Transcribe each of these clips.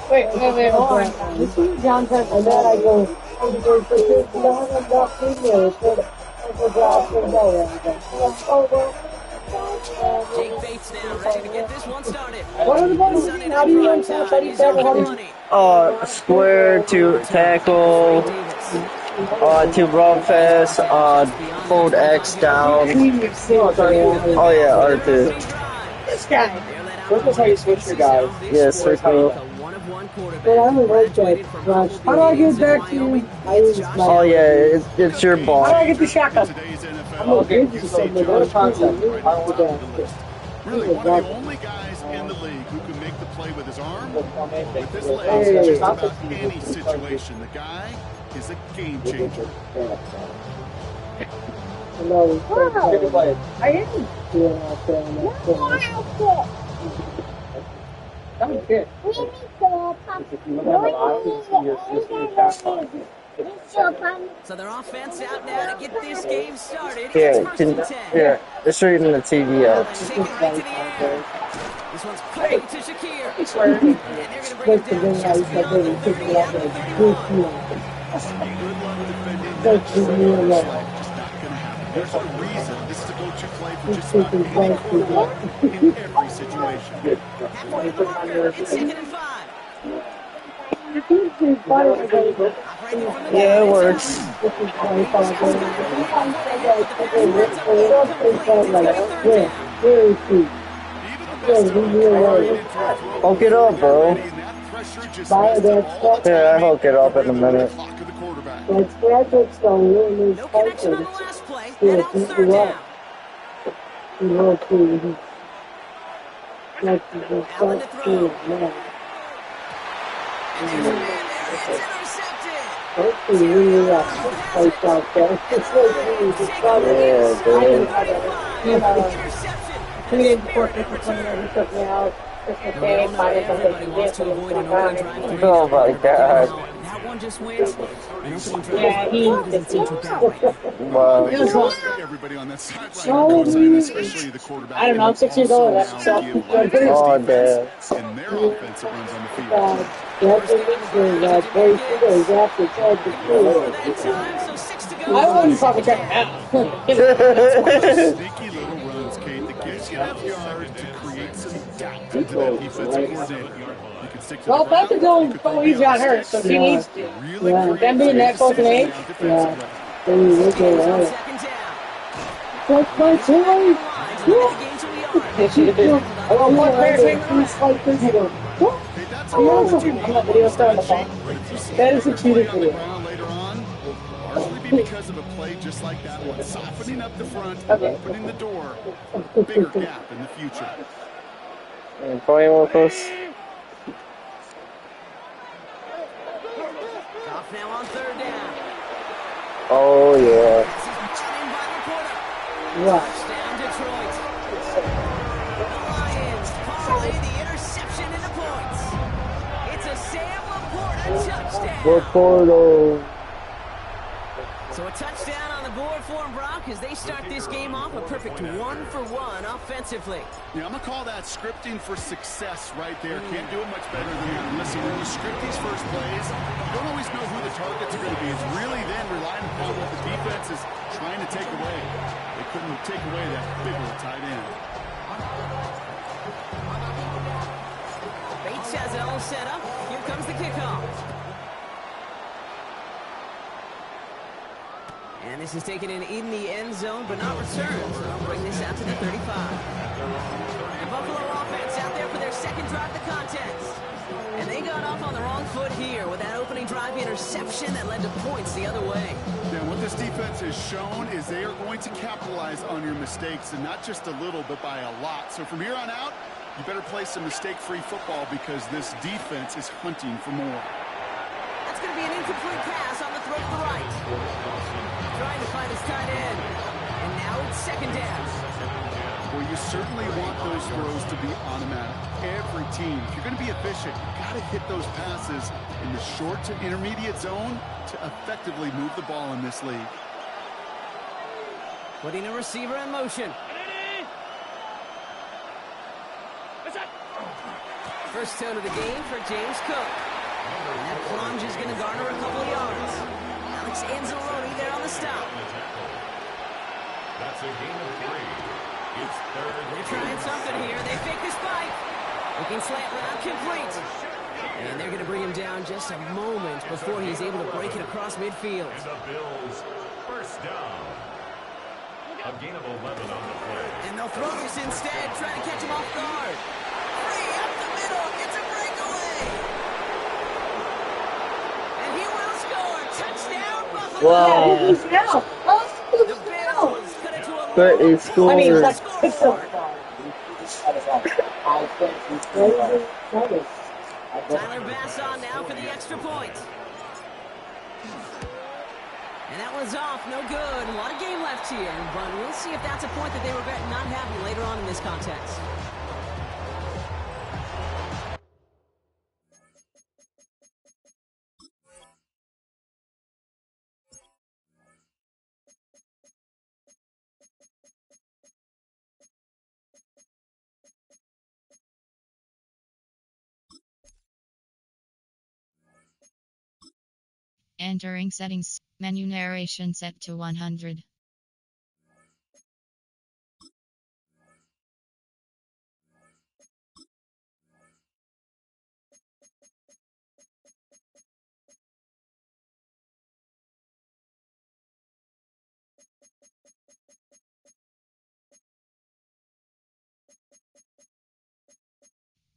Wait, hold on. You see John says, and then I go, Jake Bates now, ready to get this one started. what are the buttons? How do you run fast? How do you tackle? Square to tackle, to run fast, hold X down. Oh yeah, R2. This guy. This is how you switch your guys. Yeah, switch me. Well, I don't like that. How do I get back to you? Oh yeah, it's your ball. How do I get the shotgun? I'm gonna give you something. Really, one of the only guys in the league who can make the play with his arm, with his legs, in just about any situation. The guy is a game changer. I am. That was good. So their offense out now to get this game started. Here, let's show you the TV out. Take it right to the air. This one's played to Shakir. And they're going to bring it down just beyond the 30 out of the 31. There's a reason this is a go-to play for just about any quarterback in every situation. It's 2nd and 5. Yeah, it works. Hook it up, bro. Yeah, I hook it up in a minute. No connection on the last play. And on 3rd down. Allen to throw. And there's a man there. It's intercepted. Oh my god. That one just wins. Yeah, he Wow. Everybody on that sideline, especially the quarterback. I don't know, I'm 6 years old. That's so. Oh, damn. And their offense that runs on the field. I wouldn't fucking check it out. Sneaky little runs, Kate, that gives you enough yards to create some doubt into that defensive coordinator. You can stick to Well, the Patrick Jones, he's got hurt, so he needs to. Them being that close in age. That's my toy. That is a cheated video. Largely because of a play just like that one, softening up the front, opening the door, bigger gap in the future. And playing with us. Off now on 3rd down. Oh, yeah. Touchdown, Detroit. The Lions parlay the interception into points. It's a Sam Laporta touchdown. Laporta. So a touchdown on the board for them, Brock, as they start this game off a perfect 1-for-1 offensively. Yeah, I'm going to call that scripting for success right there. Can't do it much better than that. Listen, when you script these first plays, you don't always know who the targets are going to be. It's really then relying upon what the defense is trying to take away. They couldn't take away that big old tight end. Bates has it all set up. Here comes the kickoff. And this is taken in the end zone, but not returned. So they'll bring this out to the 35. The Buffalo offense out there for their second drive of the contest. And they got off on the wrong foot here with that opening drive interception that led to points the other way. Yeah, what this defense has shown is they are going to capitalize on your mistakes, and not just a little, but by a lot. So from here on out, you better play some mistake-free football because this defense is hunting for more. That's going to be an incomplete pass on the throw to the right. Trying to find his tight end. And now it's 2nd down. Well, you certainly want those throws to be automatic. Every team, if you're going to be efficient, you've got to hit those passes in the short to intermediate zone to effectively move the ball in this league. Putting a receiver in motion. First toe to the game for James Cook. And that plunge is going to garner a couple of yards. Alex Anzalone there on the stop. That's a gain of 3. It's third. They're trying something here. They fake the spike. Looking slant route complete. And they're going to bring him down just a moment before he's able to break it across midfield. And the Bills first down. A gain of 11 on the play. And they'll throw this instead, trying to catch him off guard. Free up the middle, gets a breakaway. And he will score. Touchdown, Buffalo. Wow. The Bills cut it to a But it scored. I mean, it's like it's so Tyler Bass on now for the extra point. And that one's off, no good. A lot of game left here, but we'll see if that's a point that they regret not having later on in this contest. Entering settings. Menu narration set to 100.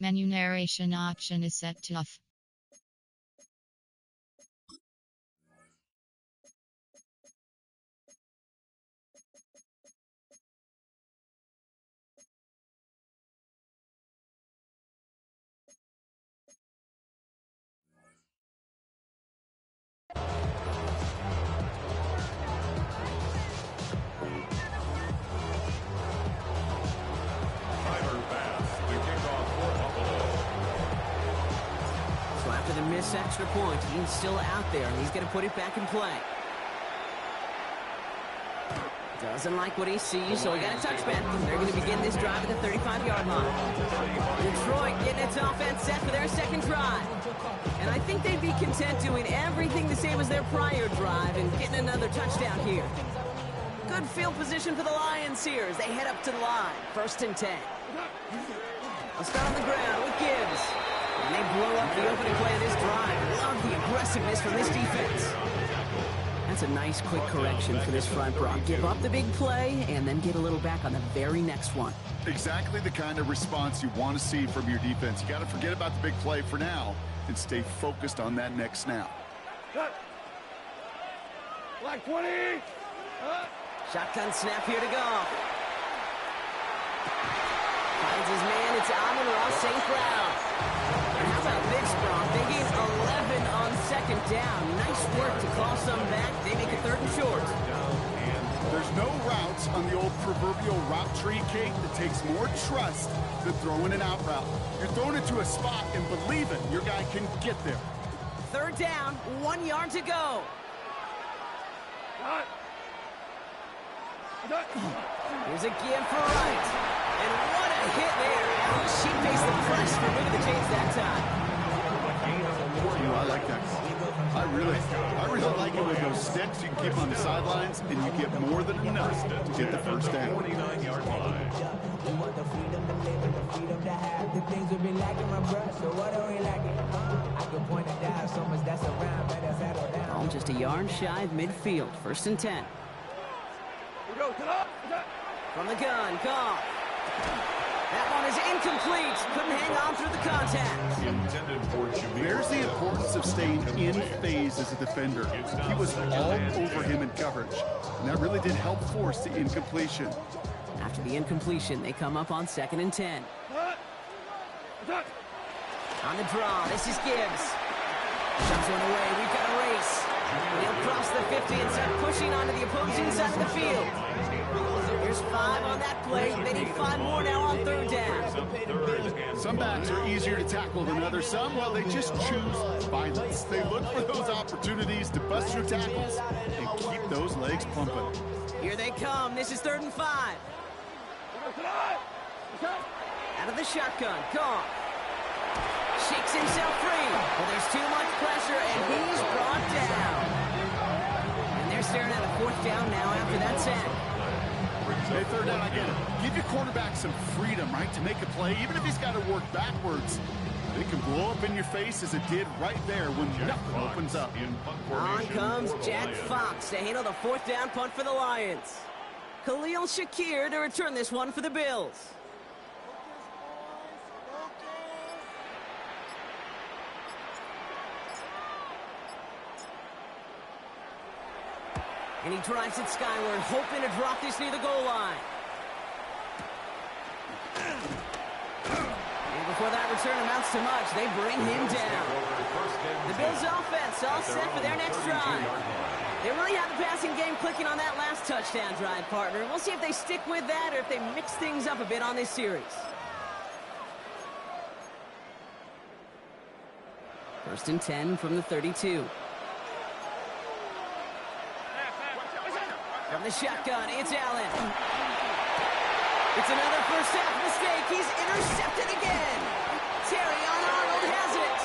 Menu narration option is set to off. Tyler Bass, the kickoff for Buffalo. So after the missed extra point, he's still out there, and he's going to put it back in play. Doesn't like what he sees, so he got a touchback. They're going to begin this drive at the 35-yard line. Detroit getting its offense set for their second drive. And I think they'd be content doing everything the same as their prior drive and getting another touchdown here. Good field position for the Lions here as they head up to the line. 1st and 10. They'll start on the ground with Gibbs. And they blow up the opening play of this drive. Love the aggressiveness from this defense. That's a nice quick correction for this front row. Give up the big play and then get a little back on the very next one. Exactly the kind of response you want to see from your defense. You got to forget about the big play for now and stay focused on that next snap. Black 20. Shotgun snap here to go. Finds his man. It's Amon Ross St. Brown. And how about this, Brown? They gain 11 on 2nd down. Nice work to call some back. They make it 3rd and short. There's no routes on the old proverbial route tree, Kate, that takes more trust than throwing an out route. You're throwing it to a spot and believe it, your guy can get there. 3rd down, 1 yard to go. Here's a give for Wright. And what a hit there. She faced the press for moving the chains that time. I like that call. I really like it with those sticks you can keep on the sidelines and you get more than enough to get the first down. 29-yard line. Ball just a yard shy of midfield. 1st and 10. From the gun, Goff. That one is incomplete. Couldn't hang on through the contact. Intended for Jameer. There's the importance of staying in phase as a defender. He was all over him in coverage, and that really did help force the incompletion. After the incompletion, they come up on 2nd and 10. On the draw, this is Gibbs. Shoves one away, we've got a race. He'll cross the 50 and start pushing onto the opposing side of the field. Here's 5 on that play. They need 5 more now on 3rd down. Some backs are easier to tackle than others. Some, well, they just choose violence. They look for those opportunities to bust through tackles and keep those legs pumping. Here they come. This is 3rd and 5. Out of the shotgun, Goff. Shakes himself free. Well, there's too much pressure, and he's brought down. And they're staring at a fourth down now after that sack. Hey, third down, I get it. Give your quarterback some freedom, right, to make a play, even if he's got to work backwards. They can blow up in your face as it did right there when nothing opens up. On comes Jack Fox to handle the fourth down punt for the Lions. Khalil Shakir to return this one for the Bills. And he drives it skyward, hoping to drop this near the goal line. And before that return amounts to much, they bring him down. The Bills' offense all set for their next drive. They really have the passing game clicking on that last touchdown drive, partner. We'll see if they stick with that or if they mix things up a bit on this series. First and 10 from the 32. From the shotgun, it's Allen. It's another first half mistake. He's intercepted again. Terrion Arnold has it.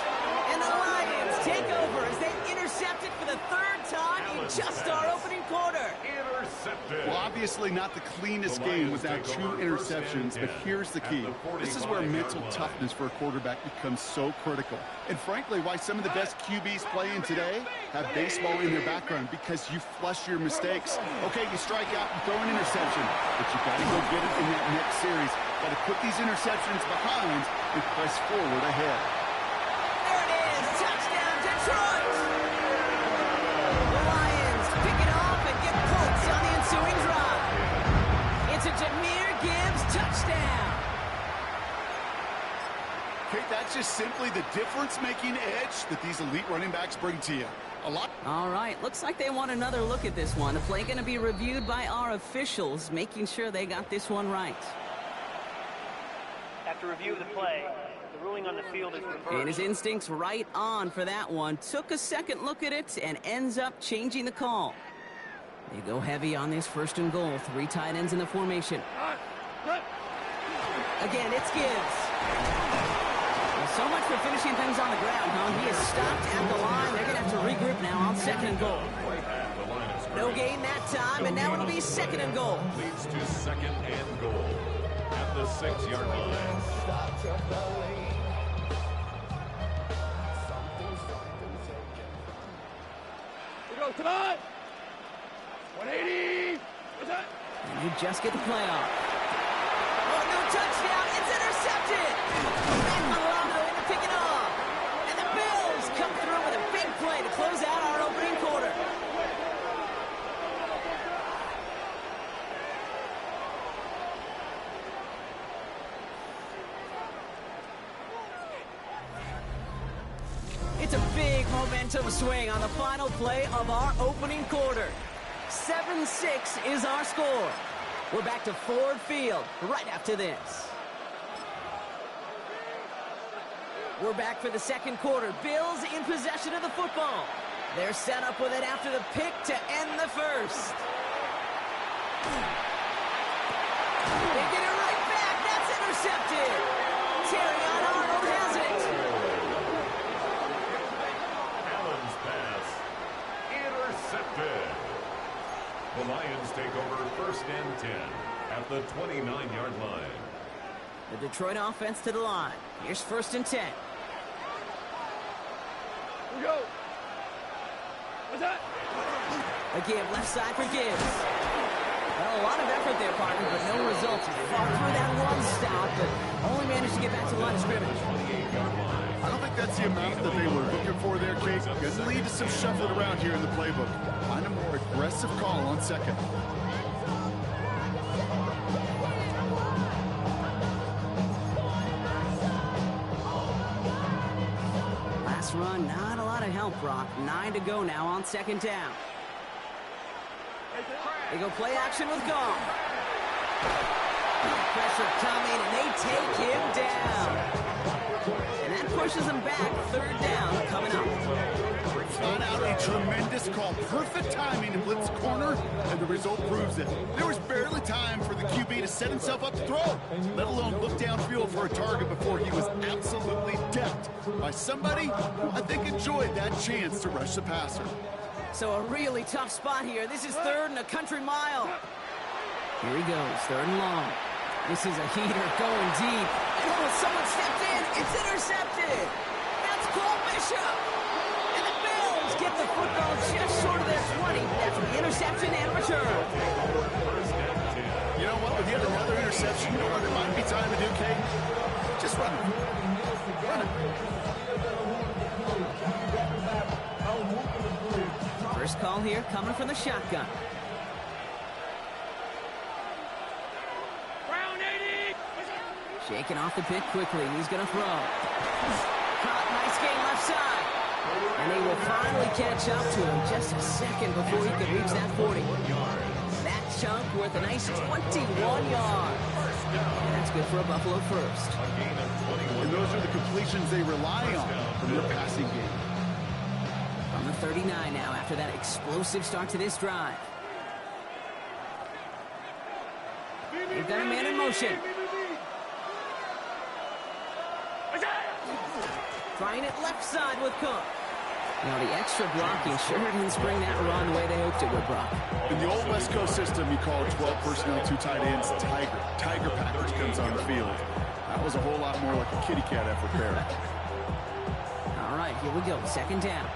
And the Lions take over as they intercept it for the third time in just our opening quarter. Intercepted. Well, obviously not the cleanest game without two interceptions, but here's the key. This is where mental toughness for a quarterback becomes so critical. And frankly, why some of the best QBs playing today have baseball in their background, because you flush your mistakes. Okay, you strike out and throw an interception, but you got to go get it in that next series. Got to put these interceptions behind and press forward ahead. There it is. Touchdown, Detroit. The Lions pick it off and get points on the ensuing drive. It's a Jahmyr Gibbs touchdown. Okay, that's just simply the difference-making edge that these elite running backs bring to you. A lot. All right, looks like they want another look at this one. The play going to be reviewed by our officials, making sure they got this one right. After review of the play, the ruling on the field is reversed. And his instincts right on for that one. Took a second look at it and ends up changing the call. They go heavy on this first and goal. 3 tight ends in the formation. Again, it's Gibbs. Well, so much for finishing things on the ground, huh? He is stopped at the line. They're going to have to regroup now on second and goal. No gain that time, and now it'll be second and goal. Leads to second and goal at the 6-yard line. We go, come on! 180! What's that? And you just get the play off. Oh, no touchdown! It's intercepted! And Milano in to pick it off. And the Bills come through with a big play to close out our opening quarter. It's a big momentum swing on the final play of our opening quarter. 7-6 is our score. We're back to Ford Field right after this. We're back for the second quarter. Bills in possession of the football. They're set up with it after the pick to end the first. They get it right back. That's intercepted. Terrion Arnold has it. Allen's pass intercepted. The Lions take over first and 10 at the 29-yard line. The Detroit offense to the line. Here's first and 10. We go! What's that? Again, left side for Gibbs. Well, a lot of effort there, partner, but no results. Fought through that one stop, but only managed to get back to the line of scrimmage. I don't think that's the amount that they were looking for there, Kate. Going to lead to some shuffling around here in the playbook. Find a more aggressive call on second. Last run, not a lot of help, Brock. 9 to go now on second down. They go play action with Goff. Pressure coming, and they take him down. And that pushes them back. Third down coming up. Not out a tremendous call. Perfect timing to blitz corner, and the result proves it. There was barely time for the QB to set himself up to throw, let alone look downfield for a target before he was absolutely stepped by somebody who I think enjoyed that chance to rush the passer. So a really tough spot here. This is 3rd and a country mile. Here he goes, 3rd and long. This is a heater going deep. And oh, someone stepped in. It's intercepted. That's Cole Bishop. And the Bills get the football just short of their 20. That's the interception and return. You know what? With yet another interception, you know what it might be time to do, Kate? Just run it. Run it. First call here coming from the shotgun. Shaking off the pick quickly. He's going to throw. Caught, nice game left side. And they will finally catch up to him just a second before he could reach that 40. That chunk worth a nice 21 yards. And that's good for a Buffalo first. And those are the completions they rely on from their passing game. From the 39 now after that explosive start to this drive. They've got a man in motion. Trying it left side with Cook. Now the extra blocking sure didn't spring that run the way they hoped it would, Brock. In the old West Coast system, you call 12 personnel, 2 tight ends, Tiger. Tiger package comes on the field. That was a whole lot more like a kitty cat effort there. All right, here we go. 2nd down.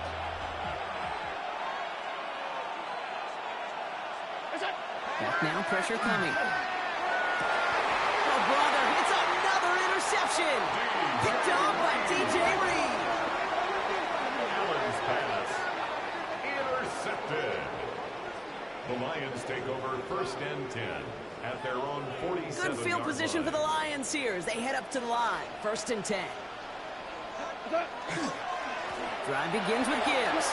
Back now, pressure coming. Oh, brother, it's another interception. Picked off by DJ Reed. Allen's pass. Intercepted. The Lions take over 1st and 10 at their own 47. Good field position for the Lions here as they head up to the line. 1st and 10. Drive begins with Gibbs.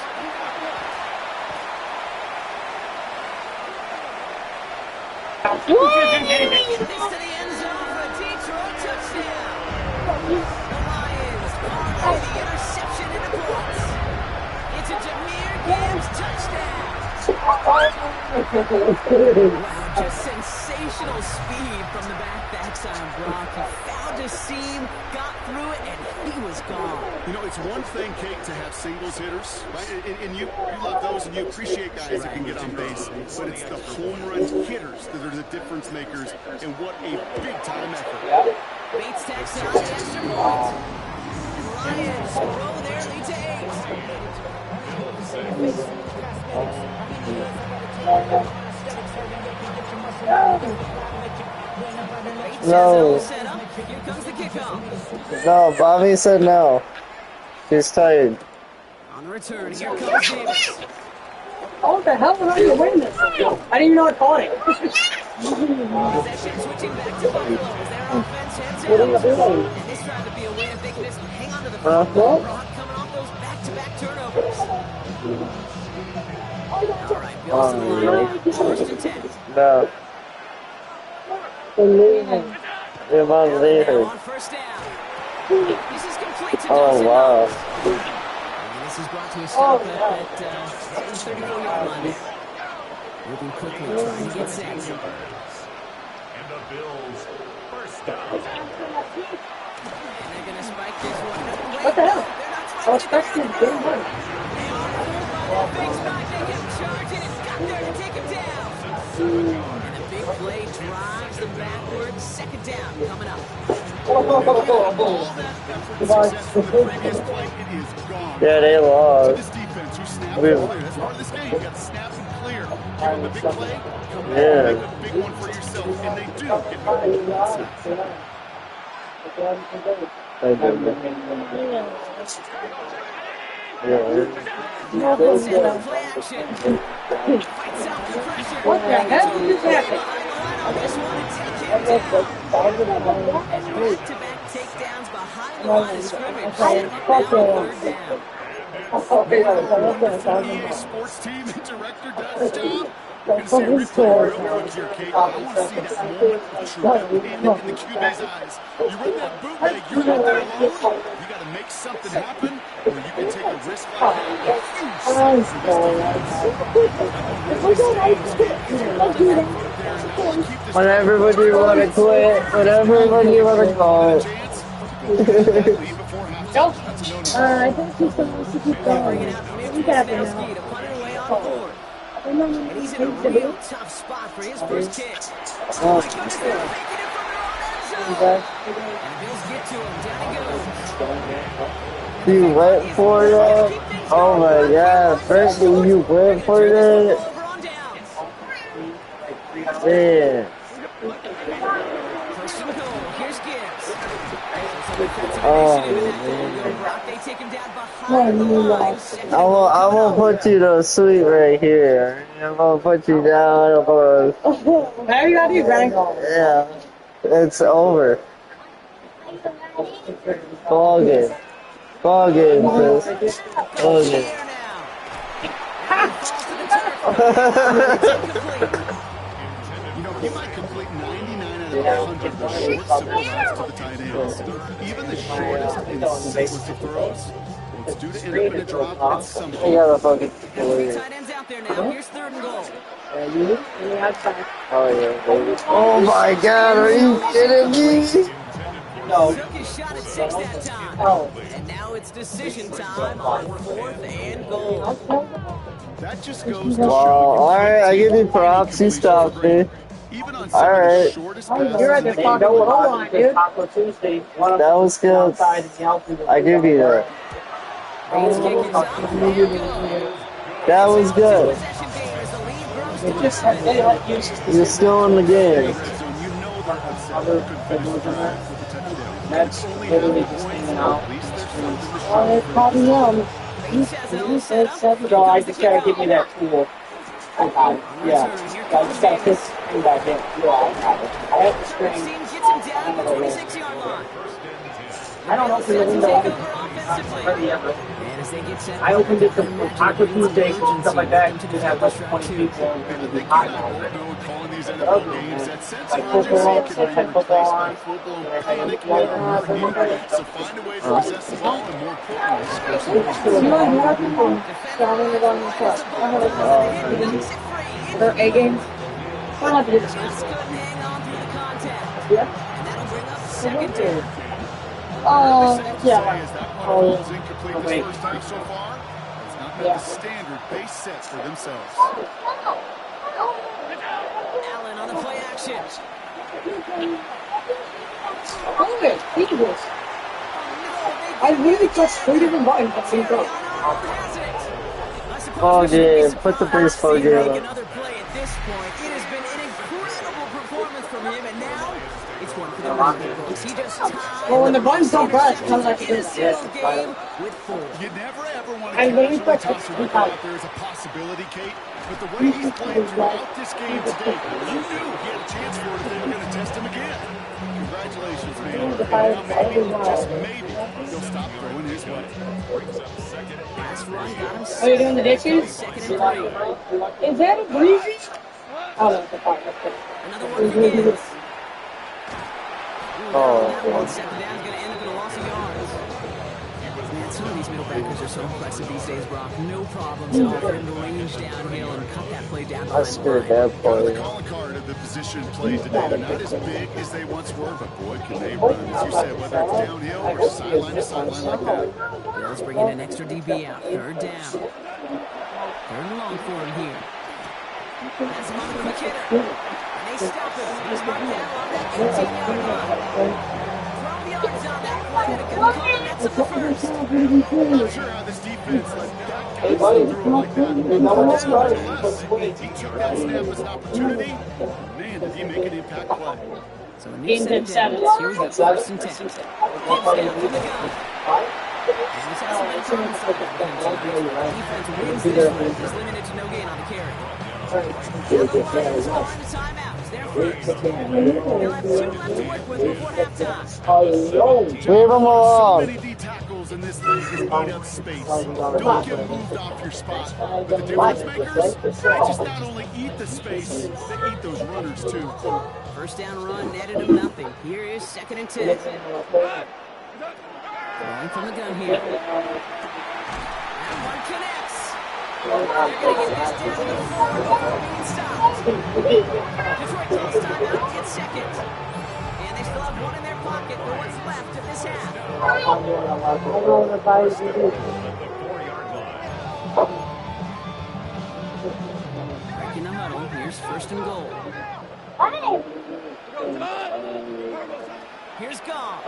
This to the end zone for a Detroit touchdown. The Lions parlay the interception into points. It's a Jahmyr Gibbs touchdown. Wow, just sensational speed from the backside, Brock. He found a seam, got through it, and he was gone. You know, it's one thing, Kate, to have singles hitters, right? And you love those and you appreciate guys that can get on base. But it's the home run hitters that are the difference makers, and what a big-time effort. Bates tacks on the extra point. And Lions grow their lead to 8. No. Set up. Here comes the kickoff. No, Bobby said no. He's tired. On the return, here comes Davis. Oh, what the hell? How are you winning this? I didn't even know I caught it. Possession switching back to Buffalo as their offense heads What are you out. doing? And this tried to be a win if they could just hang on to the football. Brock coming off those back-to-back turnovers. All right, Bills to the line now. 1st and 10. No. They're about Now leaving. on 1st down. This is complete to Oh, Dawson wow. Knox. And this is brought to a stop at 34-yard line. Moving quickly, trying to get set. And the Bills 1st down. And they're going to spike this one. Wait, What the hell? they're not I spiking was it. expecting to get one. They are full by their big spot. They get charging and got there to take him down. And a big play drives them backwards. 2nd down coming up. All that effort and success from the previous play, it is gone. Yeah, they To lost. this defense, who snap and clear. That's part of this game. You got to snap and clear. Give them a big play, come back and make a big one for yourself. And they do get Set up play action. Fights out the pressure. What the hell just happened? On this one and take him down. Back-to-back takedowns behind the line of scrimmage. Set him up now on 3rd down. EA Sports team and director does his job. We're going to see a replay real quick here, Kate. I want to see that moment of truth in the QB's eyes. You run that bootleg, you're out there alone. You got to make something happen, or you can take a risk like that. A huge step for this defense. When everybody want to quit, when everybody want to go. Lead before halftime. That's a no-no. I think he's supposed to keep Bring going. it out to Mitch He's happy Wisniewski now. to put it away on board. And he's in a real tough spot for his first kick. Oh my goodness, they're making it from their own end zone. And the Bills get to him. Down he goes. You went for that? Oh my god, Brittany, you went for that? Over on downs. Yeah. First and goal. Here's Gibbs. Oh, They take him down behind the line. I'm gonna put you to sleep right here. I'm gonna put you down. Now you gotta do, Brian. Yeah, it's over. Ball game. Ball game, Chris. Ball game. You know, he might complete 99 out of 100 of the short, simple routes to the tight ends. Even the shortest and simplest of throws, it's due to end up in a drop at some I point. gotta fucking Three tight ends out there now. Here's third and goal. Oh yeah, baby. Oh my god, are you kidding me? Took his shot at 6 that time. And now it's decision time on 4th and goal. That just goes to Wow, show alright, I give you props, he stopped me. even on some of the Alright. shortest You're at the passes. fucking goal line, dude. That was good. I give you that. Reed's kick is up. There it goes. That was good. Possession game as the lead grows to 2. You're still in the game. So you know they're upset. They couldn't finish the drive with a touchdown. That's Only literally having just points, hanging at out. least there's something to show Oh, it's for. probably him. Reed has it all set up. No, I just gotta give me that tool. Yeah, I just gotta pick him back in. Yeah, I got it. I have to screen. Team gets him down at the 26-yard line. I don't know if there's a window. Take over offensively. And as they get set, I opened it to Taco Tuesdays and stuff like that. Just have like 20 people and I it'd be think hot you now. know, calling these NFL games, that sense Like of football, urgency can be like football replaced by on. full-blown panic and overheating. So find a way to possess the ball and more importantly, score some points. You know, you have people standing it on the truck. For A games? I don't have to do this. just couldn't hang on through the contact. Yeah. And that'll bring up second down. Yeah. Say is that one Oh, ball's incomplete oh, this wait. first time so far. It's not met Yeah. the standard they set for themselves. Allen on the play action. Oh, wait, Jesus. I really pressed 3 different buttons at the same time. Oh yeah, put the baseball game Make on. another play at this point. It has been an incredible performance from him, and now it's one for the Rocket books. He just tied Well, when the buttons don't press, it comes like in a this. single game with 4. You never ever want I to literally casually pressed toss a it record out there as a possibility, Kate. But the way he's played throughout this game today, you knew he had a chance for it if they were going to test him again. Congratulations, man. And now maybe, just maybe, he'll stop throwing his way. Last run got him Are you doing the dishes? second and 3. Is that a breezy? Oh, no, it's a fire. Another one for Gibbs. Oh, That one second down is going to end up in a loss of yards. Man, some of these middle backers are so impressive these days, Brock. No problem to offer him to range downhill and cut that play down. I scored that The play. calling card of the position played today, they're not as big as they once were, but boy, can they run. As you said, whether it's downhill or sideline to sideline like that. Bills bringing an extra DB out. Third down. Third and long for him here. That's him on the quick hitter. And they stop him. He's marked down on that 18-yard line. 12 yards on that play. And a good call. That's him the first. I'm not sure how this defense let that guy slip through like that. Nonetheless, he took that snap as an opportunity. Man, did he make an impact play. So a new Game's set at of 7. downs. Here we go. First and 10. Gibbs down from the gun. And this hasn't been problem solved for him tonight. Defense wins this one. He's limited to no gain on the carry. Now the Lions calling the timeouts. They're first. They'll have 2 left to work with before halftime. Leave him alone. Many D tackles in this league is eat up space. Don't get moved off your spot. But the difference makers, they just not only eat the space, they eat those runners too. First down run netted him nothing. Here is second and 10. Throwing from the gun here. That one connects. They're going to get this down to the 4 before being stopped. Detroit takes time out, gets second. And they still have one in their pocket for what's left of this half. Breaking the huddle. Here's first and goal. Here's Goff.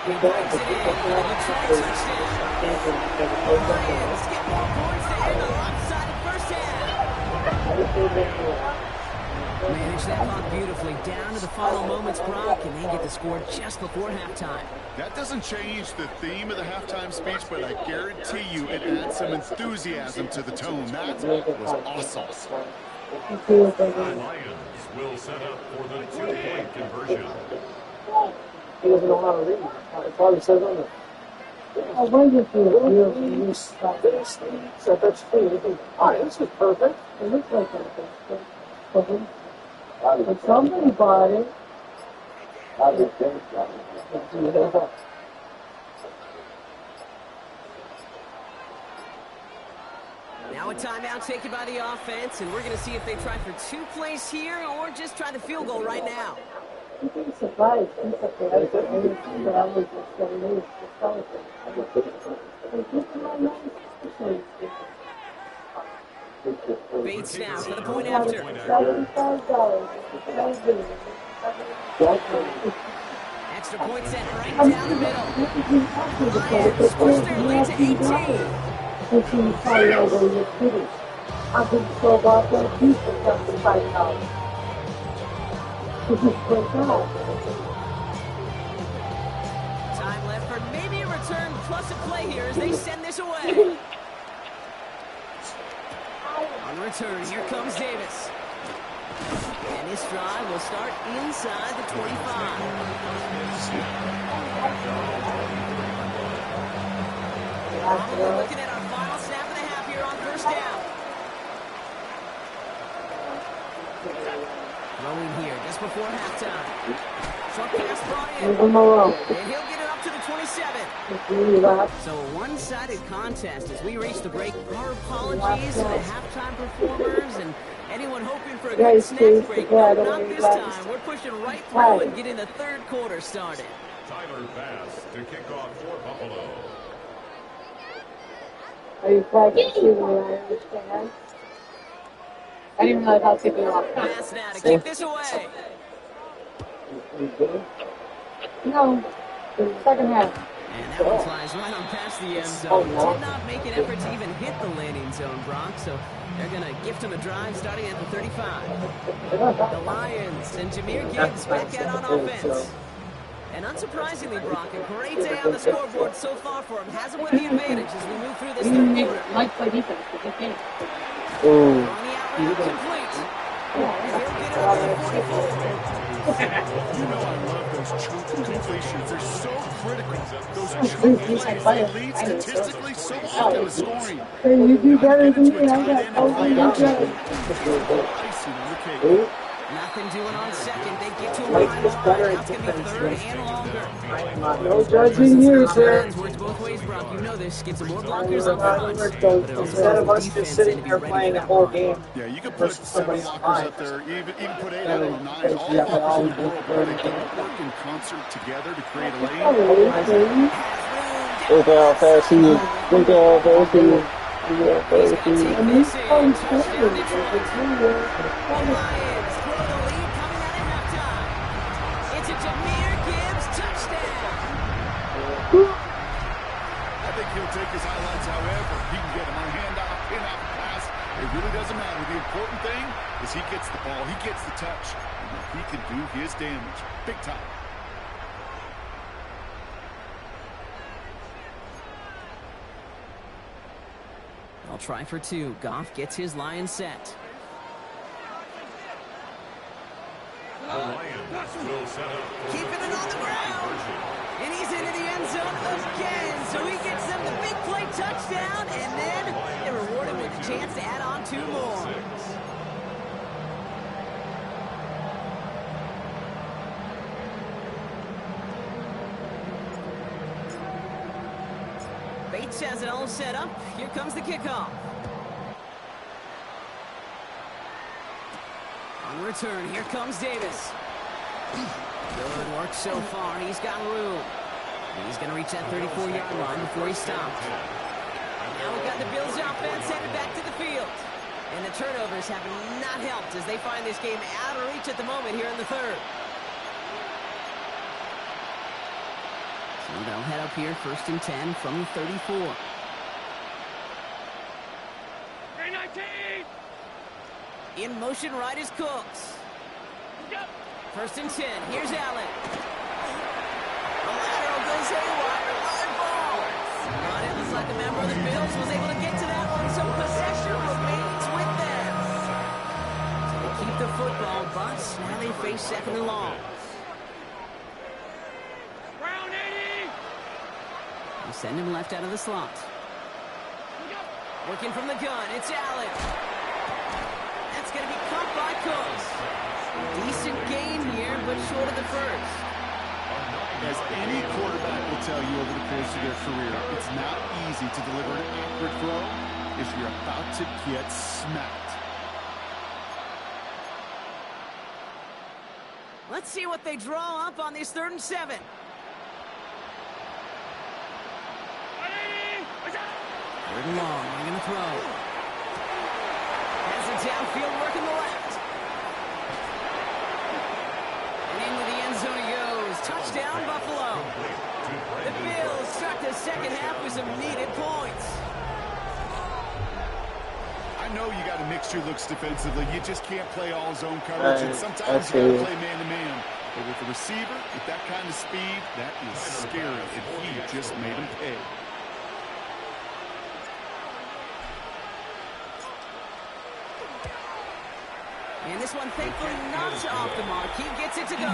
He breaks it in. Detroit touchdown. Lions get more points to end the lopsided first half. Manage that clock beautifully down to the final moments, Brock, and they get the score just before halftime. That doesn't change the theme of the halftime speech, but I guarantee you it adds some enthusiasm to the tone. That was awesome. The Lions will set up for the 2-point conversion. He doesn't know how to read. It probably says on it. I wonder if you so that's true. Alright, this is perfect. It looks like that. But somebody bought it. Now a timeout taken by the offense, and we're going to see if they try for 2 plays here or just try the field goal right now. You'd be surprised. But I was just going to use Bates now for the point after. $75. Extra point set right down the middle. Lions push their lead to 18. I've been so about that piece for $75. This is great job. Time left for maybe a return plus a play here as they send this away. On return, here comes Davis. And his drive will start inside the 25. We're looking at our final snap of the half here on first down. Throwing here just before halftime. Short pass brought in. And he'll get it up to the 27. So a one-sided contest as we reach the break. Our apologies to the halftime performers and anyone hoping for a good snack break. No, not this time. We're pushing right through and getting the third quarter started. Tyler Bass to kick off for Buffalo. Are you practicing? I understand. I didn't even know how to take it off. Pass now to kick this away. No, the second half. And that one flies right on past the end zone. Did not make an effort to even hit the landing zone, Brock, so they're going to gift him a drive starting at the 35. The Lions and Jahmyr Gibbs back out on offense. And unsurprisingly, Brock, a great day on the scoreboard so far for him. Has him with the advantage as we move through this third quarter. Like play defense, but they can't. On the out complete. And he'll get it over the 44. You know I love those chunk completions. They're so critical. Those chunk plays, they lead statistically so often to scoring. Hey, you do better than me. I got Icing on the cake. Nothing doing on second. They get to a line line. Now it's going to be third and longer. no judging here, sir. Works both ways, Brock. You know this. Get some more blockers up front. Instead of us just sitting here playing the whole game. Yeah, you could put 7 blockers up there, even put 8 out on 9. All the blockers in the world, but they can work in concert together to create a lane. Look how fast he is. Look how fast he is. He's going to take this in. Touchdown, Detroit. The Lions grow the lead coming out of halftime. It's a Jahmyr Gibbs touchdown. I think he'll take his highlights however he can get them on handoff, pin-out, pass. It really doesn't matter. The important thing is he gets the ball, he gets the touch, and he can do his damage big time. I'll try for 2. Goff gets his line set. The Lions will set up for Keeping it on the ground. And he's into the end zone again. So he gets them the big play touchdown. And then they reward him with a chance to add on 2 more. Bates has it all set up. Here comes the kickoff. On return. Here comes Davis. Good work so far. He's got room. And he's going to reach that 34-yard line before he stops. Now we've got the Bills offense headed back to the field. And the turnovers have not helped as they find this game out of reach at the moment here in the third. So they'll head up here, 1st and 10 from the 34. 19! In motion right is Cooks. 1st and 10. Here's Allen. The lateral goes haywire. High ball. But it looks like a member of the Bills was able to get to that one, so possession remains with them. So they keep the football, but now they face 2nd and long. Round 80! They send him left out of the slot. Working from the gun, it's Allen. That's going to be caught by Cooks. Decent gain here, but short of the first. As any quarterback will tell you over the course of their career, it's not easy to deliver an accurate throw if you're about to get smacked. Let's see what they draw up on this 3rd and 7. Third and long, they're going to throw. Has it downfield, working the left. And into the end zone he goes. Touchdown, Buffalo. The Bills start the second half with some needed points. I know you got to mix your looks defensively. You just can't play all zone coverage, and sometimes you got to play man-to-man. But with the receiver, with that kind of speed, that is scary, and he just made him pay. And this one, thankfully, not off the mark. He gets it to go.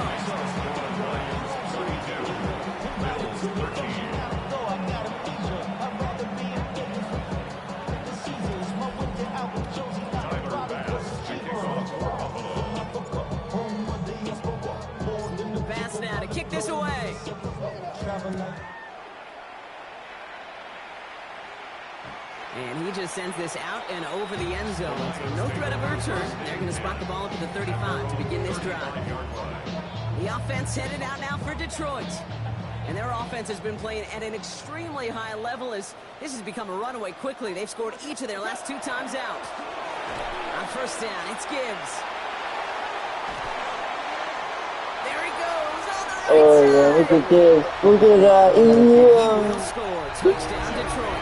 Bass now to kick this away. And he just sends this out and over the end zone. So no threat of a return. They're going to spot the ball up at the 35 to begin this drive. The offense headed out now for Detroit. And their offense has been playing at an extremely high level as this has become a runaway quickly. They've scored each of their last 2 times out. On 1st down, it's Gibbs. There he goes on the right side. Oh, yeah, look at this. Look at that. Will score. Touchdown, Detroit.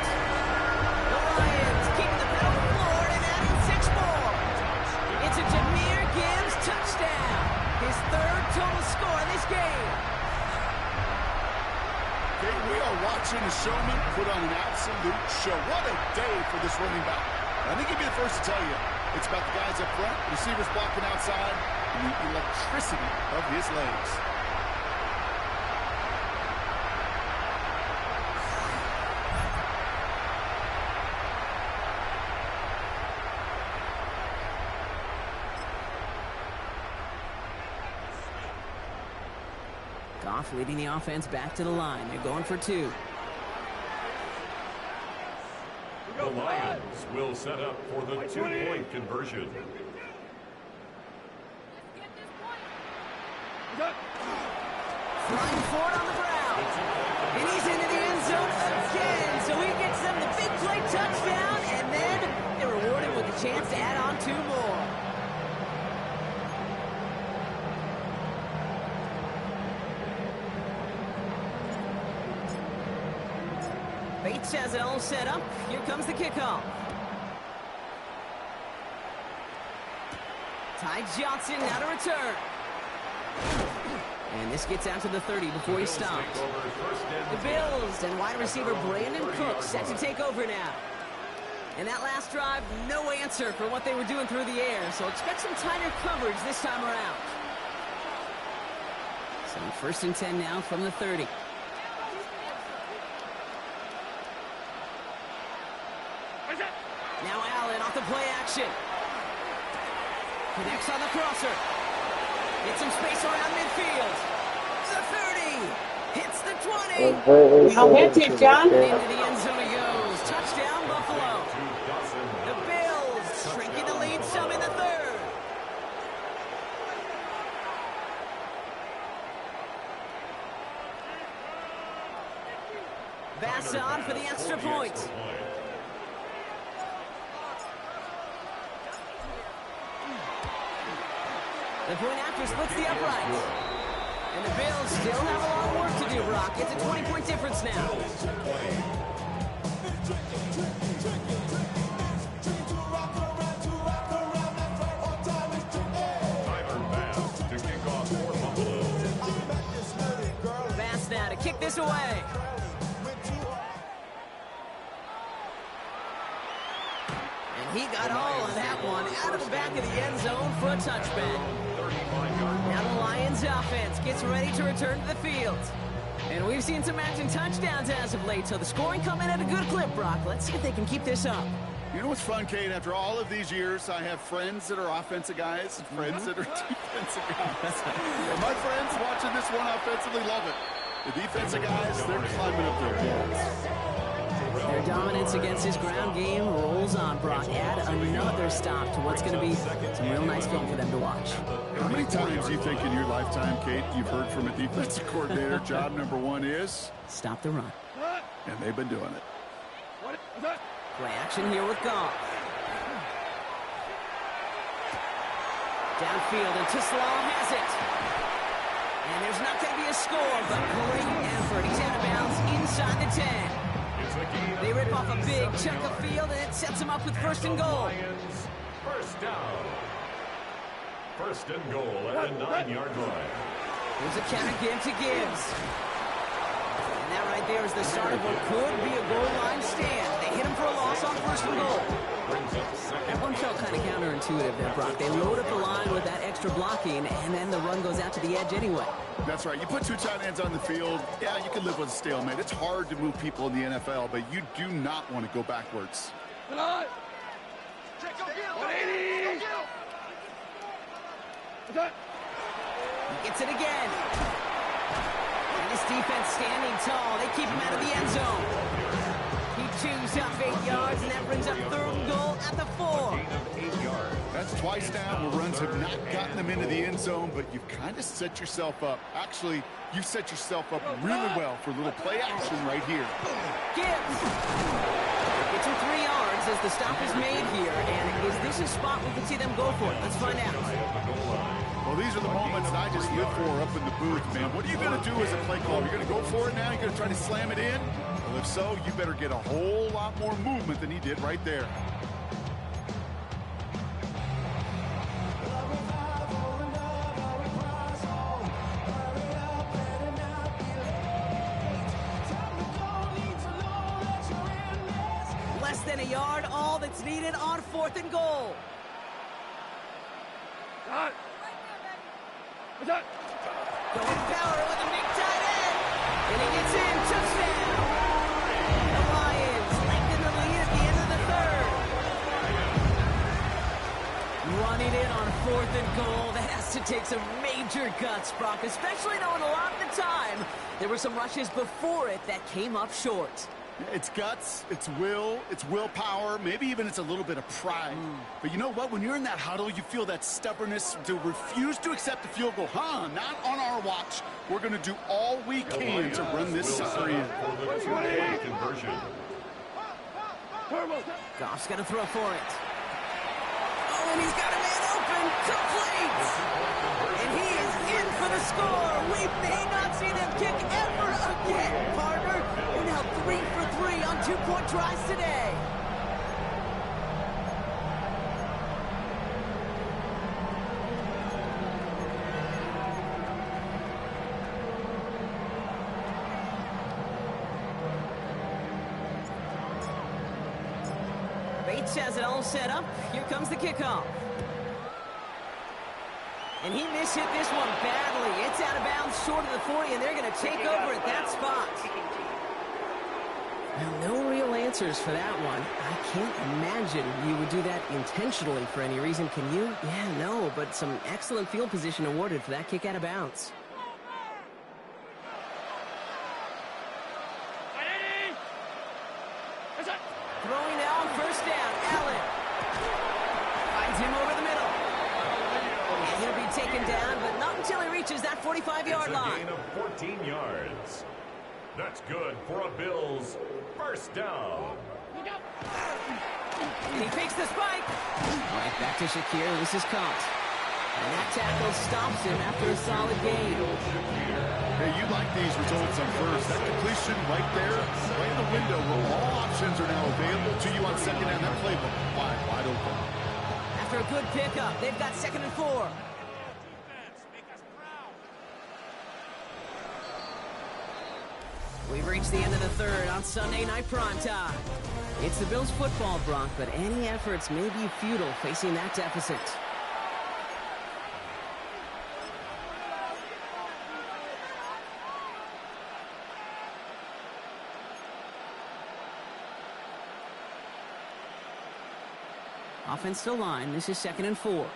Watching the showman put on an absolute show. What a day for this running back. I think he'd be the first to tell you. It's about the guys up front, receivers blocking outside, and the electricity of his legs. Goff leading the offense back to the line. They're going for 2. The Lions will set up for the 2-point conversion. Flying forward on the ground. And he's into the end zone again. So he gets them the big play touchdown. And then they're rewarded with a chance to add on 2 more. Bates has it all set up. Here comes the kickoff. Ty Johnson now to return. And this gets out to the 30 before he stops. The Bills and wide receiver Brandon Cooks set to take over now. And that last drive, no answer for what they were doing through the air. So expect some tighter coverage this time around. So 1st and 10 now from the 30. Now Allen off the play action. Connects on the crosser. Gets some space around midfield. The 30. Hits the 20. How hits it, John? Into the end zone he goes. Touchdown, Buffalo. The Bills shrinking the lead some in the 3rd. Bass on for the extra point. The point after splits the upright. And the Bills still have a lot of work to do, Brock. It's a 20-point difference now. Bass now to kick this away. He got all of that one out of the back of the end zone for a touchback. Now the Lions offense gets ready to return to the field. And we've seen some matching touchdowns as of late, so the scoring coming at a good clip, Brock. Let's see if they can keep this up. You know what's fun, Kate? After all of these years, I have friends that are offensive guys, friends that are defensive guys. And my friends watching this one offensively love it. The defensive guys, they're climbing up their Their dominance against his ground game rolls on, Brock. Add another stop to what's going to be some real nice film for them to watch. How many times do you think in your lifetime, Kate, you've heard from a defensive coordinator, job number one is? Stop the run. And they've been doing it. Play action here with Goff. Downfield, and Tisslaw has it. And there's not going to be a score, but great effort. He's out of bounds inside the 10. They rip off a big chunk of field, and it sets them up with first and goal. First down. First and goal at the 9-yard line. Here's a counter give to Gibbs. And that right there is the start of what could be a goal line stand. They hit him for a loss on first and goal. That one felt kind of counterintuitive there, Brock. They load up the line with that extra blocking, and then the run goes out to the edge anyway. That's right. You put two tight ends on the field, yeah, you can live with a stalemate. It's hard to move people in the NFL, but you do not want to go backwards. Come on. Check up here. 180. He gets it again. And this defense standing tall. They keep him out of the end zone. He chews up 8 yards, and that brings up third and goal at the 4. That's twice now where runs have not gotten them into the end zone, but you've kind of set yourself up. Actually, you set yourself up really well for a little play action right here. Gibbs gets him 3 yards as the stop is made here. And is this a spot we can see them go for it? Let's find out. Well, these are the moments that I just live for up in the booth, man. What are you going to do as a play caller? You're going to go for it now? You're going to try to slam it in? Well, if so, you better get a whole lot more movement than he did right there. Less than a yard, all that's needed on fourth and goal. Going power with a big tight end. And he gets in. Touchdown. The Lions lengthen the lead at the end of the third. Running in on fourth and goal. That has to take some major guts, Brock, especially knowing a lot of the time there were some rushes before it that came up short. It's guts, it's will, it's willpower, maybe even it's a little bit of pride. But you know what? When you're in that huddle, you feel that stubbornness to refuse to accept the field goal. Not on our watch. We're going to do all we can to run this sucker in. Conversion. Goff's going to throw for it. Oh, and he's got a man open. Complete. And he is in for the score. We may not see them kick ever again, partner. They're now 3 for 3 on 2-point tries today. Bates has it all set up. Here comes the kickoff. And he mishit this one badly. It's out of bounds short of the 40, and they're going to take over at that spot. Now, no real answers for that one. I can't imagine you would do that intentionally for any reason, can you? Yeah, no, but some excellent field position awarded for that kick out of bounds. Throwing now on first down, Allen. Finds him over the middle. And he'll be taken down, but not until he reaches that 45-yard line. It's a gain of 14 yards. That's good for a Bills first down. And he fakes the spike. Right back to Shakir. This is caught. And that tackle stops him after a solid gain. Hey, you like these results on first. That completion right there, right in the window where all options are now available to you on second down. That playbook wide open. After a good pickup, they've got 2nd and 4. We've reached the end of the third on Sunday Night Primetime. It's the Bills football, Brock, but any efforts may be futile facing that deficit. Offensive line, this is 2nd and 4.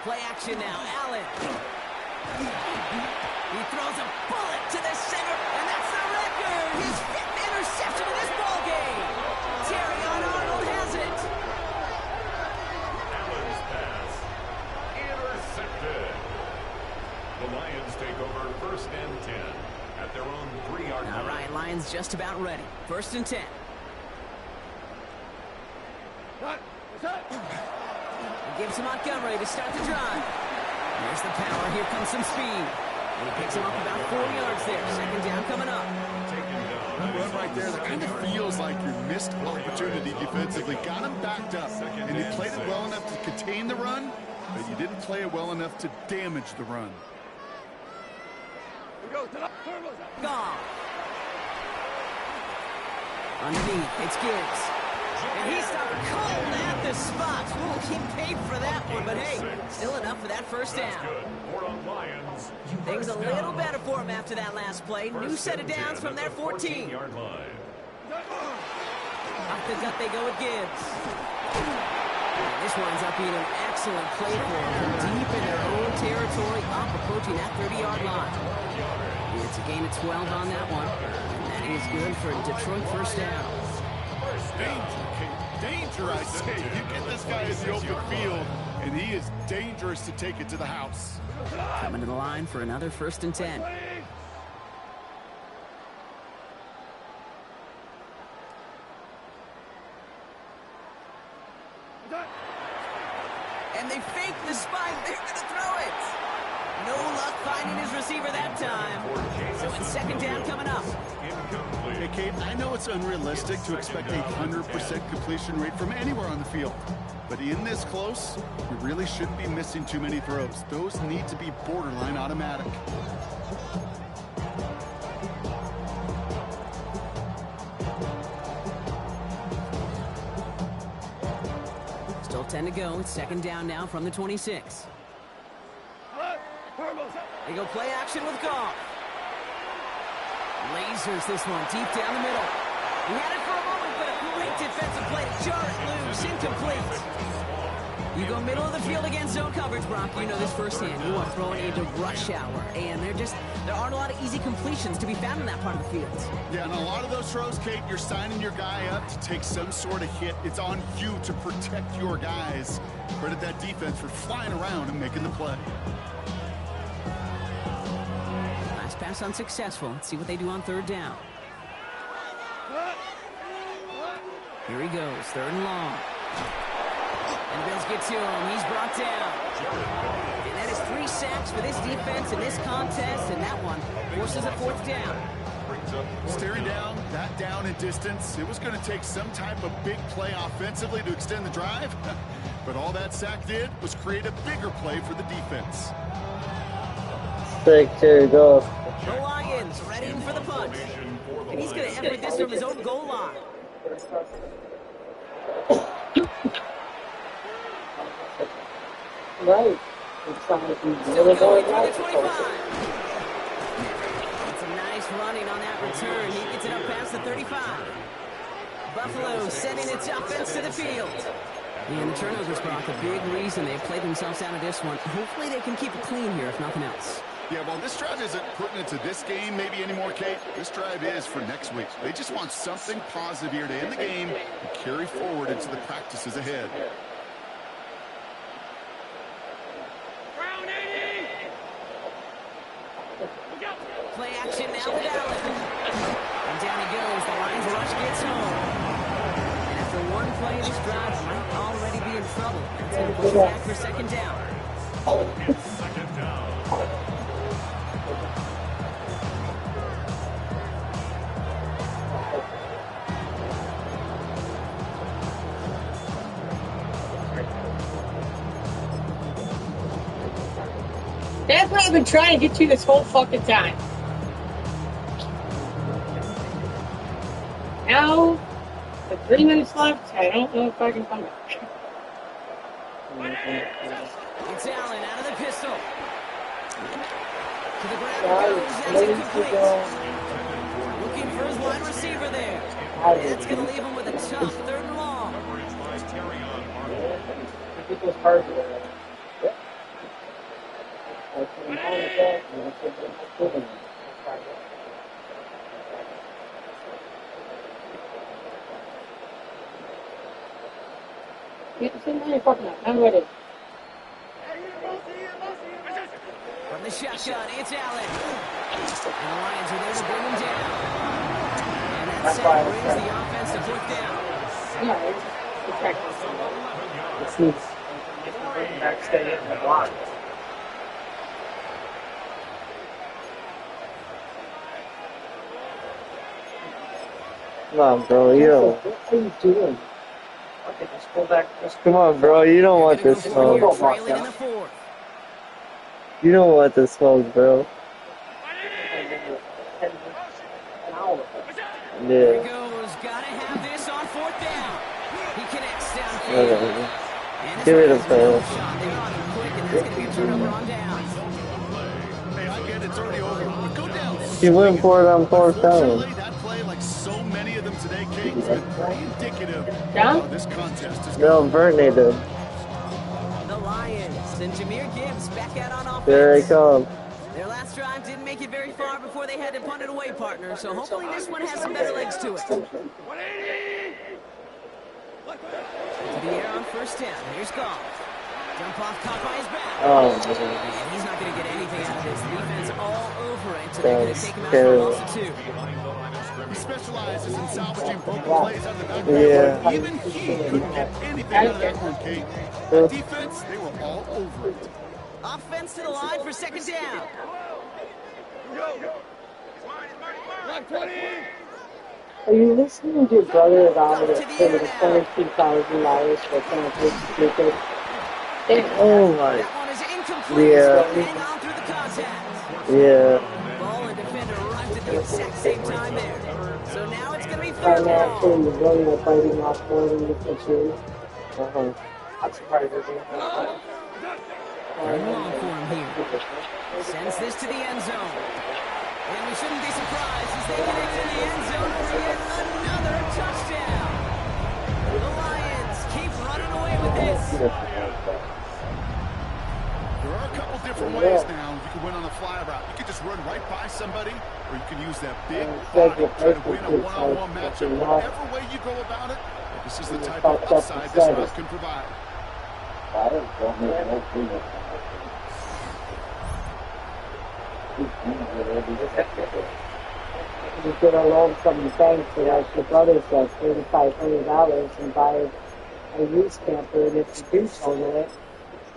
Play action now, Allen. He throws a bullet to the center, and that's the record. His 5th interception of this ball game. Terrion Arnold has it. Allen's pass intercepted. The Lions take over 1st and 10 at their own 3-yard line. All right, Lions just about ready. 1st and 10. Gives him Montgomery to start the drive. There's the power. Here comes some speed. And he picks him up about 4 yards there. 2nd down coming up. That run right there, that kind of feels like your missed opportunity defensively. Got him backed up, and you played it well enough to contain the run, but you didn't play it well enough to damage the run. Gone. Underneath, it's Gibbs. And he stopped cold at the spot. We'll keep paid for that one, but hey, still enough for that 1st down. Things a little better for him after that last play. New set of downs from their 14. Off the gut they go with Gibbs. And this winds up being an excellent play for them from deep in their own territory, up approaching that 30-yard line. It's a gain of 12 on that one. And that is good for a Detroit 1st down. Danger, I say. You get this guy in the open field, and he is dangerous to take it to the house. Coming to the line for another 1st and 10. And they fake the spike. They're going to throw it. No luck finding his receiver that time. So it's 2nd down coming up. Hey, Kate, I know it's unrealistic to expect a 100% completion rate from anywhere on the field. But in this close, you really shouldn't be missing too many throws. Those need to be borderline automatic. Still 10 to go. It's 2nd down now from the 26. They go play action with Goff. Lasers this one deep down the middle. He had it for a moment, but a great defensive play to jar it loose. Incomplete. You go middle of the field against zone coverage, Brock. You know this firsthand. You are throwing into rush hour, and there aren't a lot of easy completions to be found in that part of the field. Yeah, and a lot of those throws, Kate, you're signing your guy up to take some sort of hit. It's on you to protect your guys. Credit that defense for flying around and making the play. Pass unsuccessful. Let's see what they do on 3rd down. Here he goes, 3rd and long. And the Bills get to him. He's brought down. And that is 3 sacks for this defense in this contest, and that one forces a 4th down. Staring down, that down in distance, it was going to take some type of big play offensively to extend the drive. But all that sack did was create a bigger play for the defense. Take care, go. The Lions ready for the punch. And he's going to enter this from his own goal line. Right. Still going through the 25. It's a nice running on that return. He gets it up past the 35. Buffalo sending its offense to the field. And the turnovers, Brock, a big reason they've played themselves out of this one. Hopefully they can keep it clean here, if nothing else. Yeah, well, this drive isn't pertinent to this game maybe anymore, Kate. This drive is for next week. They just want something positive here to end the game and carry forward into the practices ahead. Play action now with Allen. And down he goes. The Lions rush gets home. And after one play, this drive might already be in trouble. That's going to push it back for second down. Second down. That's what I've been trying to get to this whole fucking time. Now, with 3 minutes left, I don't know if I can come back. It's Allen out of the pistol. To the ground goes. That's incomplete. Looking for his wide receiver there. And that's going to leave him with a tough 3rd and long. Coverage by Terry on Arnold. I'm ready. From the shotgun, it's Allen. And the Lions are there to bring him down. And that sack brings the offense to 4th down. Yeah, it's practice. This needs back stay in the block. Come on, bro. You don't. What are you doing? Okay, just pull back. Come on, bro. You don't want this smoke. Trailing in the 4th. You don't want this smoke, bro. There he Yeah. goes. Gotta have this on 4th down. He connects downfield. Okay. And Give it a his pass. shot. They're on him quick, and that's going to be a turnover on downs. Hey, I get it, it's already over. But go down. He went for it on 4th down. Unfortunately, that play, like so many of them today, Kate, has been pretty indicative of this contest. Is No, Brittany did. The Lions and Jahmyr Gibbs back out on offense. There he comes. Their last drive didn't make it very far before they had to punt it away, partner. So hopefully this one has some better legs to it. To the air on 1st down. Here's Goff. Jump off, caught by his back. Oh, And he's not going to get anything out of this. Defense all over it. So they're going to take him out for a loss of 2. He specializes in salvaging broken plays on the back. Yeah. Even he couldn't get anything out of that one, Kate. The defense, they were all over it. Offense to the line for 2nd down. Are you listening to your brother about it for the $22,000 for something stupid? Oh my. That one is incomplete. Yeah. Hang on through the contact. Yeah. Ball and defender arrived at the exact same time there. So now it's going to be 3rd I'm down. actually really biting off more than you can chew. Uh-huh. I'm surprised you're doing that. 3rd and long for him here. Sends this to the end zone. And we shouldn't be surprised as they connect in the end zone for yet another touchdown. The Lions keep running away with this. There are a couple different ways now. You can win on the fly route. You can just run right by somebody, or you can use that big body, try to win a one-on-one matchup. Whatever way you go about it, this is the type of upside this route can provide. You could have loaned some banks that like your brother says $3,500 and buy a used camper, and if you do total it,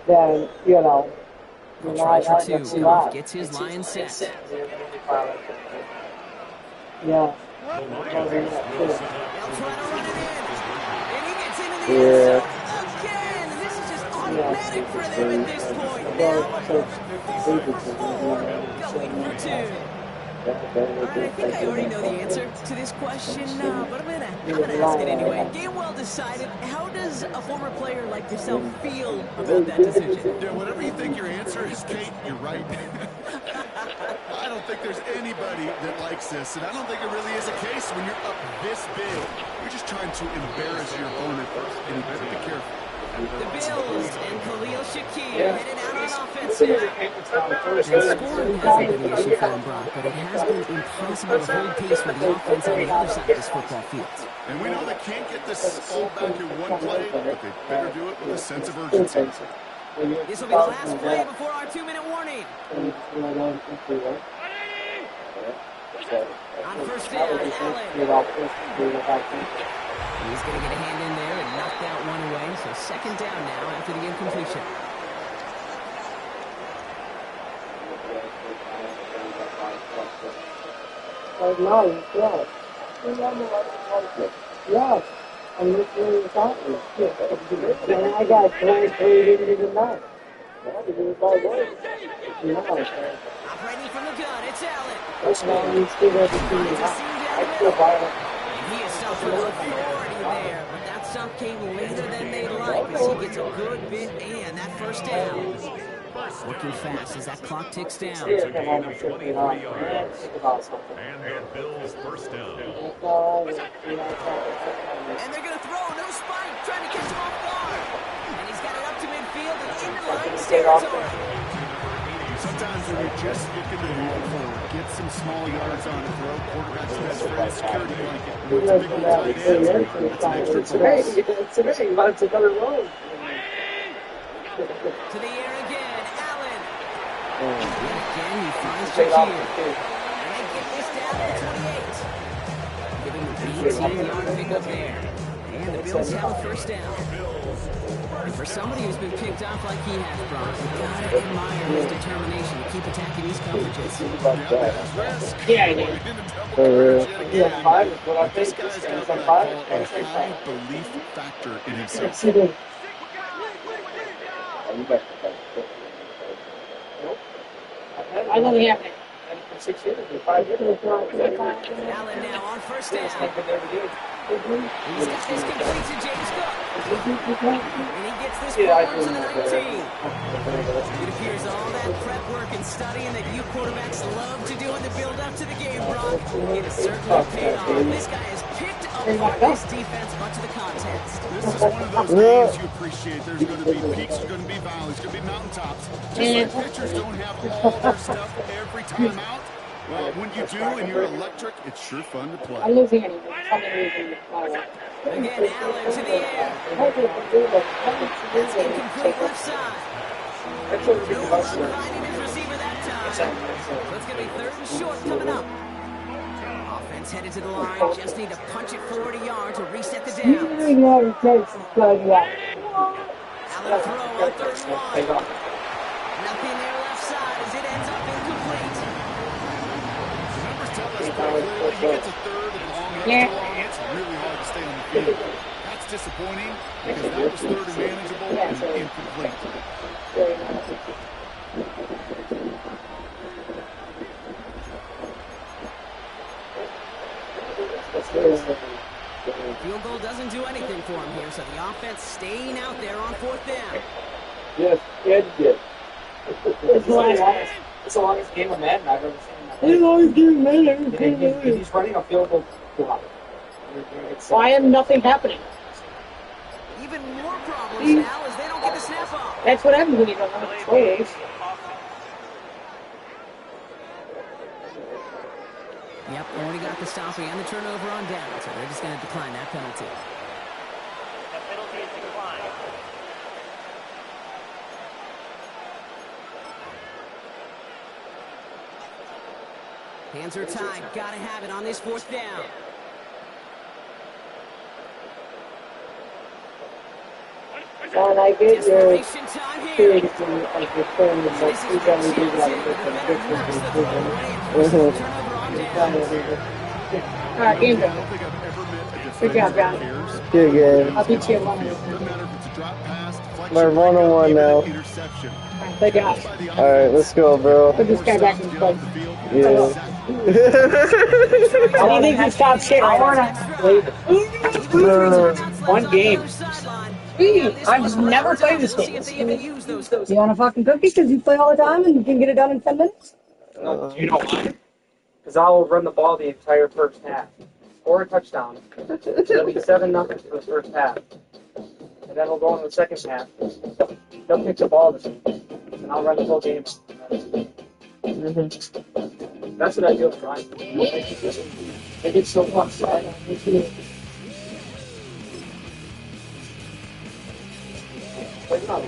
then, you know, Try for 2. that's a Goff lot. gets his line set. Yeah. The Lions will set They'll up. try to run it in. And he gets into the Yeah. end zone again. This is just automatic for them at this point. Now, 4 for 4, going for 2. All right, I think I already know the answer to this question, but I'm gonna ask it anyway. Game well decided. How does a former player like yourself feel about that decision? Yeah, whatever you think your answer is, Kate, you're right. I don't think there's anybody that likes this, and I don't think it really is a case when you're up this big. You're just trying to embarrass your opponent, and you better be careful. The Bills and Khalil Shakir headed out on offense now. And scoring hasn't been an issue for him, Brock, but it has been impossible to hold pace with the offense on the other side of this football field. And we know they can't get this all back in one play, but they better do it with a sense of urgency. This will be the last play before our 2-minute warning. On first down, Allen. He's going to get a hand in there and knock that one away. So second down now after the incompletion. Yeah. I'm looking at the and I got 23 didn't even know. Operating from the gun, it's Allen. That's why we still have to see it. I feel violent. He is suffering authority there, but that sub came later than they'd like as he gets a good bit and that first down. Working fast as that clock ticks down. It's a gain of 23 yards. And the Bills first down. And they're going to throw, no spike, trying to catch him off guard. And he's got it up to midfield and into Lions territory. Sometimes when you're just looking to move forward, get some small yards on the throw, quarterback's best friend, security blanket. What's a big old tight end? That's an extra point. It's amazing, but it's another road. To the air again, Allen. And again, he finds Shakir. And they get this down to 28. Giving the 18-yard pickup there. And the Bills have a first down. And for somebody who's been picked off like he has, Brock, you gotta admire his determination to keep attacking these coverages. Yeah, I do. Yeah, five is what I think. This guy's got a high belief factor in himself. I know they have it. 6 years, 5 years. Allen now on first down. He's got this complete to James Cook. And he gets this forward to the 19. It appears all that prep work and studying that you quarterbacks love to do in the build-up to the game, Brock, it has certainly paid off. This guy has picked apart this defense much of the contest. This is one of those games you appreciate. There's going to be peaks, there's going to be valleys, there's going to be mountaintops. Just like pitchers don't have all their stuff every time out. Well, when you do and you're electric, it's sure fun to play. I'm losing anyway. Again, Allen to the air. That's incomplete left side. No one finding his receiver that time. So it's going to be third and short coming up. Offense headed to the line. Just need to punch it 40 yards to reset the downs. Allen throw on third and one. Nothing there left side as it ends up incomplete. Numbers tell us pretty clearly he gets a third and long extra long. It's really hard to stay on the field. That's disappointing because that was third and manageable and incomplete. Field goal doesn't do anything for him here, so the offense staying out there on fourth down. Yes, good. It's the longest game of Madden I've ever seen. It's the longest game of Madden I've ever seen. He's running a field goal block. Why is nothing happening? Even more problems now as they don't get the snap off. That's what happens when you don't have controls. Yep, already got the stop and the turnover on down, so they're just going to decline that penalty. The penalty is declined. Hands are tied. Got to have it on this fourth down. And I get your Desperation time here. creative of your phone with This is like, their you chance got here. to The do defender knocks the throw away and forces the turnover on down. Alright, game I done. don't think I've ever met a Good job, defender John. who cares. Good game. I'll beat you at one. Doesn't matter if it's a drop pass, deflection, We're 1-1 even now. an interception. Good job. Alright, let's go, bro. Put this guy back in the play. Yeah. I don't think you stop shit. I want one game. I've never played this game. You want a fucking cookie because you play all the time and you can get it done in 10 minutes? Do you know why? Because I will run the ball the entire first half. Or a touchdown. It'll be 7-0 for the first half. And then we'll go into the second half. They'll pick the ball this week. And I'll run the whole game. That's what I do with Ryan. I get so much. But it's not